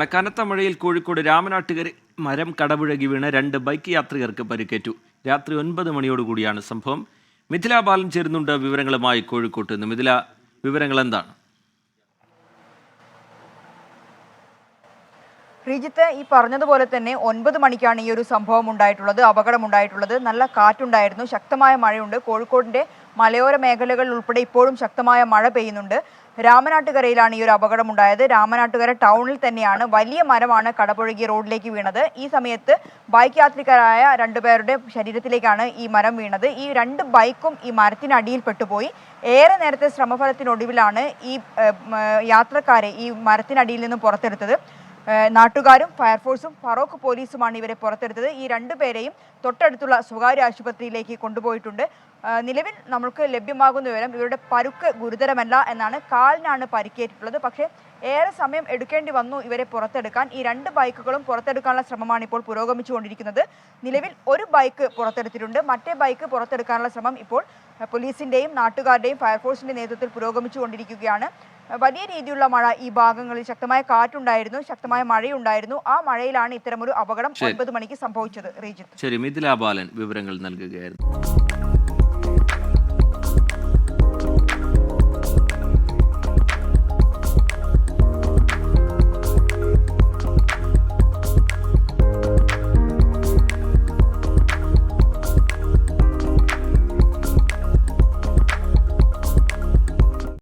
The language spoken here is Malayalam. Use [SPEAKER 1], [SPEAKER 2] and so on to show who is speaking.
[SPEAKER 1] കനത്ത മഴയിൽ കോഴിക്കോട് രാമനാട്ടുകര മരം കടപുഴകി വീണ് 2 ബൈക്ക് യാത്രികർക്ക് പരിക്കേറ്റു. രാത്രി 9 മണിയോടുകൂടിയാണ് സംഭവം. മിഥില ബാലൻ ചേരുന്നുണ്ട് വിവരങ്ങളുമായി കോഴിക്കോട്ട് നിന്ന്. മിഥില, വിവരങ്ങൾ എന്താണ്?
[SPEAKER 2] ശ്രീജിത്ത്, ഈ പറഞ്ഞതുപോലെ തന്നെ 9 മണിക്കാണ് ഈ ഒരു സംഭവം ഉണ്ടായിട്ടുള്ളത്, അപകടമുണ്ടായിട്ടുള്ളത്. നല്ല കാറ്റുണ്ടായിരുന്നു, ശക്തമായ മഴയുണ്ട്. കോഴിക്കോടിന്റെ മലയോര മേഖലകളിൽ ഉൾപ്പെടെ ഇപ്പോഴും ശക്തമായ മഴ പെയ്യുന്നുണ്ട്. രാമനാട്ടുകരയിലാണ് ഈ ഒരു അപകടമുണ്ടായത്. രാമനാട്ടുകര ടൗണിൽ തന്നെയാണ്. വലിയ മരമാണ് കടപുഴകി റോഡിലേക്ക് വീണത്. ഈ സമയത്ത് ബൈക്ക് യാത്രികരായ 2 പേരുടെ ശരീരത്തിലേക്കാണ് ഈ മരം വീണത്. ഈ 2 ബൈക്കും ഈ മരത്തിനടിയിൽ പെട്ടുപോയി. ഏറെ നേരത്തെ ശ്രമഫലത്തിനൊടുവിലാണ് ഈ യാത്രക്കാരെ ഈ മരത്തിനടിയിൽ നിന്നും പുറത്തെടുത്തത്. നാട്ടുകാരും ഫയർഫോഴ്സും ഫറോക്ക് പോലീസുമാണ് ഇവരെ പുറത്തെടുത്തത്. ഈ 2 പേരെയും തൊട്ടടുത്തുള്ള സ്വകാര്യ ആശുപത്രിയിലേക്ക് കൊണ്ടുപോയിട്ടുണ്ട്. നിലവിൽ നമുക്ക് ലഭ്യമാകുന്ന വിവരം ഇവരുടെ പരുക്ക് ഗുരുതരമല്ല എന്നാണ്. കാലിനാണ് പരിക്കേറ്റിട്ടുള്ളത്. പക്ഷേ ഏറെ സമയം എടുക്കേണ്ടി വന്നു ഇവരെ പുറത്തെടുക്കാൻ. ഈ 2 ബൈക്കുകളും പുറത്തെടുക്കാനുള്ള ശ്രമമാണ് ഇപ്പോൾ പുരോഗമിച്ചുകൊണ്ടിരിക്കുന്നത്. നിലവിൽ ഒരു ബൈക്ക് പുറത്തെടുത്തിട്ടുണ്ട്. മറ്റേ ബൈക്ക് പുറത്തെടുക്കാനുള്ള ശ്രമം ഇപ്പോൾ പോലീസിന്റെയും നാട്ടുകാരുടെയും ഫയർഫോഴ്സിന്റെ നേതൃത്വത്തിൽ പുരോഗമിച്ചുകൊണ്ടിരിക്കുകയാണ്. വലിയ രീതിയിലുള്ള മഴ ഈ ഭാഗങ്ങളിൽ, ശക്തമായ കാറ്റുണ്ടായിരുന്നു, ശക്തമായ മഴയുണ്ടായിരുന്നു. ആ മഴയിലാണ് ഇത്തരമൊരു അപകടം 9 മണിക്ക് സംഭവിച്ചത്.
[SPEAKER 1] ശരി, മിഥില ബാലൻ വിവരങ്ങൾ നൽകുകയായിരുന്നു.